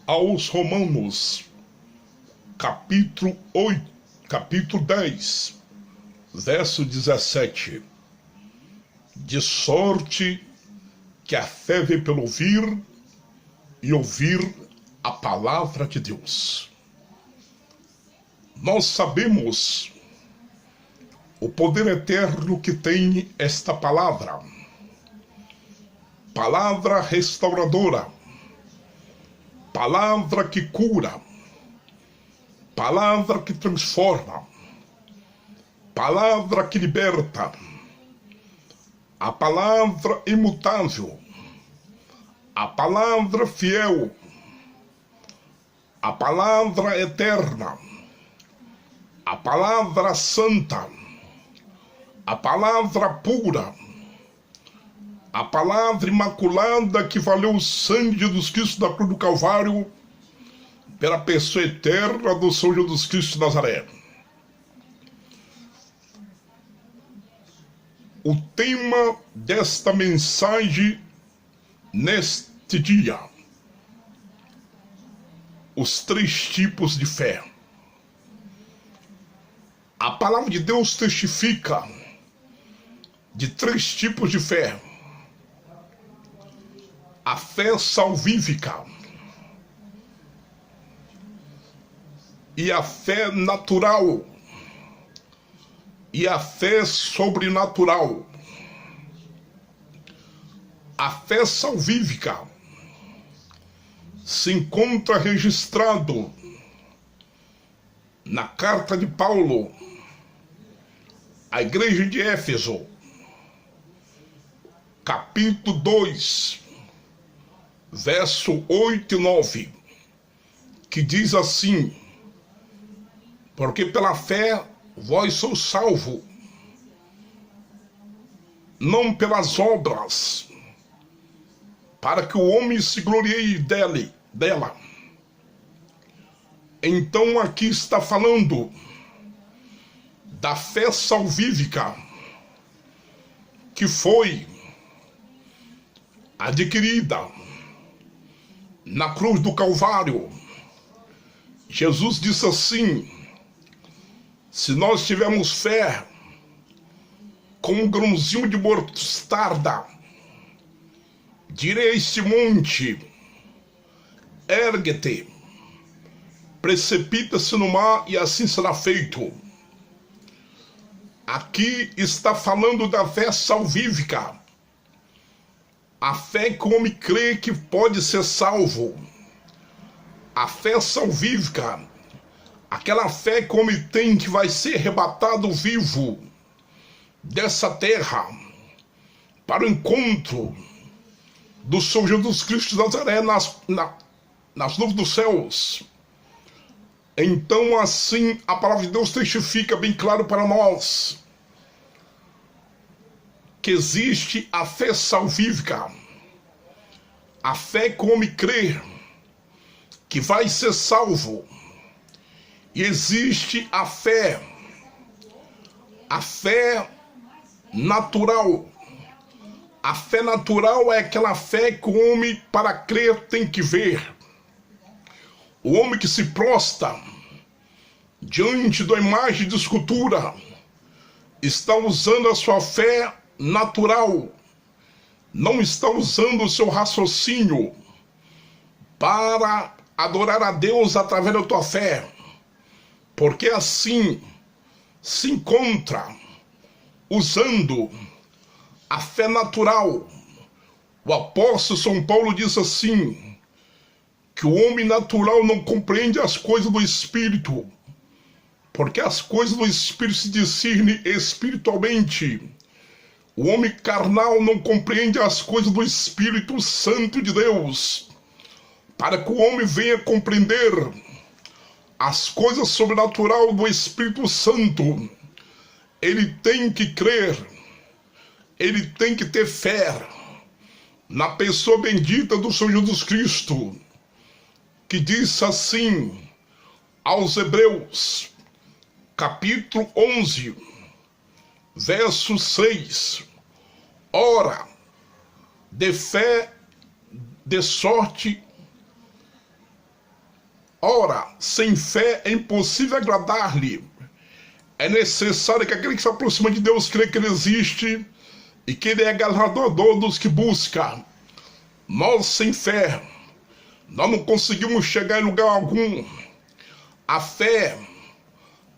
aos Romanos, capítulo 10, verso 17. De sorte que a fé vem pelo ouvir, e ouvir a palavra de Deus. Nós sabemos o poder eterno que tem esta palavra. Palavra restauradora. Palavra que cura. Palavra que transforma. Palavra que liberta. A palavra imutável. A palavra fiel. A palavra eterna. A palavra santa. A palavra pura. A palavra imaculada que valeu o sangue de Jesus Cristo da cruz do Calvário pela pessoa eterna do Senhor Jesus Cristo de Nazaré. O tema desta mensagem neste dia: os 3 tipos de fé. A palavra de Deus testifica de 3 tipos de fé: a fé salvífica e a fé natural e a fé sobrenatural. A fé salvífica se encontra registrado na carta de Paulo à igreja de Éfeso, capítulo 2, verso 8 e 9, que diz assim: porque pela fé vós sois salvos, não pelas obras, para que o homem se glorie dela. Então aqui está falando da fé salvífica que foi adquirida na cruz do Calvário. Jesus disse assim: se nós tivermos fé como um grãozinho de mostarda, direi a este monte: ergue-te, precipita-se no mar, e assim será feito. Aqui está falando da fé salvífica, a fé que o homem crê que pode ser salvo. A fé salvífica, aquela fé que o homem tem que vai ser arrebatado vivo dessa terra para o encontro do Senhor Jesus Cristo de Nazaré nas nuvens dos céus. Então assim a palavra de Deus testifica bem claro para nós que existe a fé salvífica, a fé que o homem crê que vai ser salvo. E existe a fé natural. A fé natural é aquela fé que o homem, para crer, tem que ver. O homem que se prostra diante da imagem de escultura está usando a sua fé natural, não está usando o seu raciocínio para adorar a Deus através da tua fé, porque assim se encontra usando a fé natural. O apóstolo São Paulo diz assim, que o homem natural não compreende as coisas do Espírito, porque as coisas do Espírito se discernem espiritualmente. O homem carnal não compreende as coisas do Espírito Santo de Deus. Para que o homem venha compreender as coisas sobrenaturais do Espírito Santo, ele tem que crer, ele tem que ter fé na pessoa bendita do Senhor Jesus Cristo, que diz assim aos Hebreus, capítulo 11, verso 6: ora, de fé, de sorte Ora, sem fé é impossível agradar-lhe. É necessário que aquele que se aproxima de Deus creia que Ele existe e que Ele é galardoador dos que buscam. Nós, sem fé, nós não conseguimos chegar em lugar algum. A fé,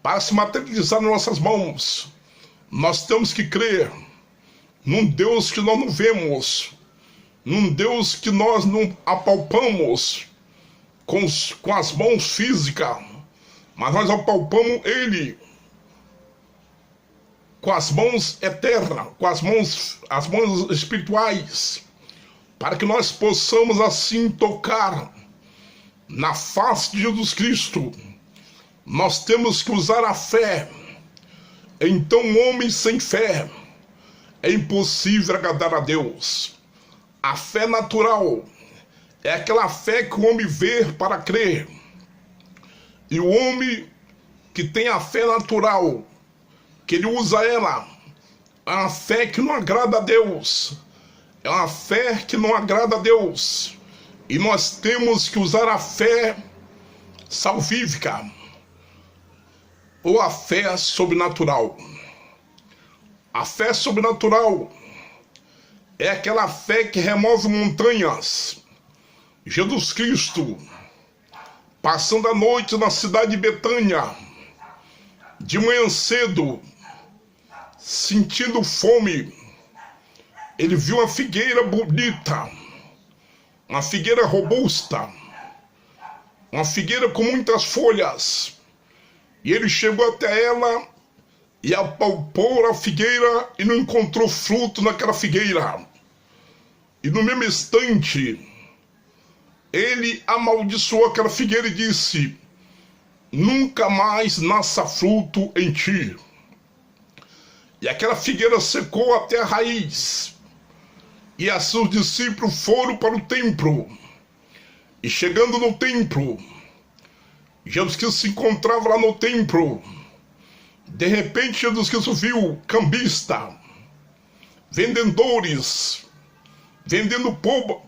para se materializar nas nossas mãos, nós temos que crer num Deus que nós não vemos, num Deus que nós não apalpamos com as mãos físicas, mas nós apalpamos Ele com as mãos eternas, com as mãos espirituais, para que nós possamos assim tocar na face de Jesus Cristo. Nós temos que usar a fé. Então, um homem sem fé é impossível agradar a Deus. A fé natural é aquela fé que o homem vê para crer. E o homem que tem a fé natural, que ele usa ela, é uma fé que não agrada a Deus. É uma fé que não agrada a Deus. E nós temos que usar a fé salvífica, ou a fé sobrenatural. A fé sobrenatural é aquela fé que remove montanhas. Jesus Cristo, passando a noite na cidade de Betânia, de manhã cedo, sentindo fome, ele viu uma figueira bonita, uma figueira robusta, uma figueira com muitas folhas. E ele chegou até ela e apalpou a figueira e não encontrou fruto naquela figueira. E no mesmo instante, ele amaldiçoou aquela figueira e disse: nunca mais nasça fruto em ti. E aquela figueira secou até a raiz. E assim os discípulos foram para o templo. E chegando no templo, Jesus Cristo se encontrava lá no templo. De repente, Jesus Cristo viu cambista, vendedores, vendendo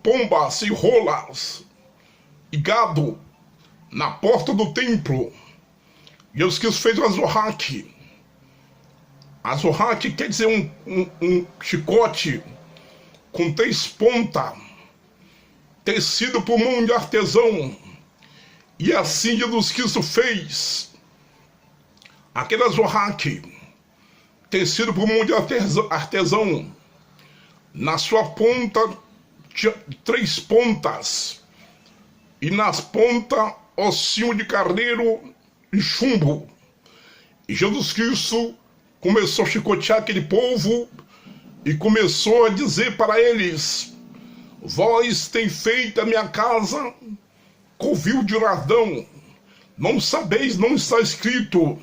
pombas e rolas e gado na porta do templo. Jesus Cristo fez um azorraque. Azorraque quer dizer um chicote com 3 pontas, tecido por mão de artesão. E assim Jesus Cristo fez aquele azorraque, tecido por mão de artesão. Na sua ponta tinha 3 pontas, e nas pontas ossinho de carneiro e chumbo. E Jesus Cristo começou a chicotear aquele povo e começou a dizer para eles: vós tem feito a minha casa covil de ladrão. Não sabeis, não está escrito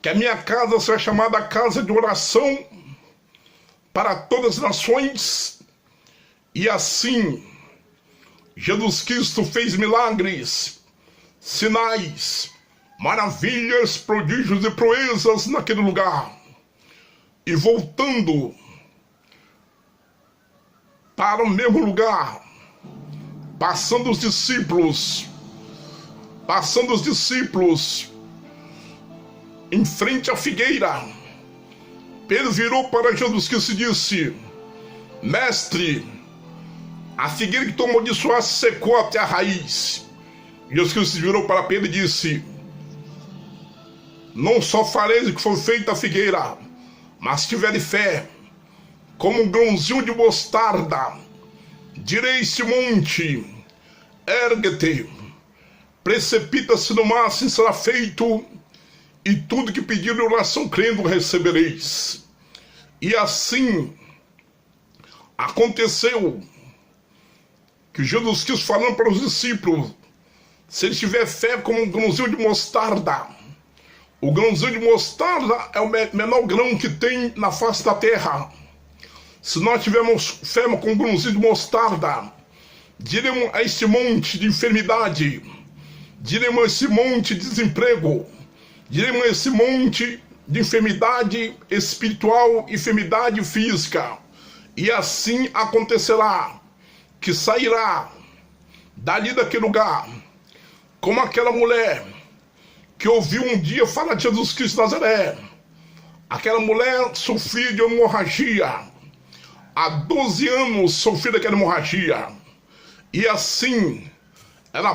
que a minha casa será chamada casa de oração para todas as nações? E assim, Jesus Cristo fez milagres, sinais, maravilhas, prodígios e proezas naquele lugar. E voltando para o mesmo lugar, passando os discípulos em frente à figueira, Pedro virou para Jesus Cristo e disse: mestre, a figueira que tu amaldiçoaste secou até a raiz. Jesus Cristo virou para Pedro e disse: não só fareis o que foi feito à figueira, mas se tiver fé, como um grãozinho de mostarda, direi esse monte: ergue-te, precipita-se no mar, assim será feito, e tudo que pedir em oração crendo recebereis. E assim aconteceu, que Jesus quis falando para os discípulos: se ele tiver fé como um grãozinho de mostarda. O grãozinho de mostarda é o menor grão que tem na face da terra. Se nós tivermos fé com um grãozinho de mostarda, diremos a esse monte de enfermidade, diremos a esse monte de desemprego, diremos a esse monte de enfermidade espiritual, enfermidade física, e assim acontecerá, que sairá dali daquele lugar como aquela mulher que ouviu um dia falar de Jesus Cristo de Nazaré. Aquela mulher sofria de hemorragia. Há 12 anos sofria daquela hemorragia. E assim, ela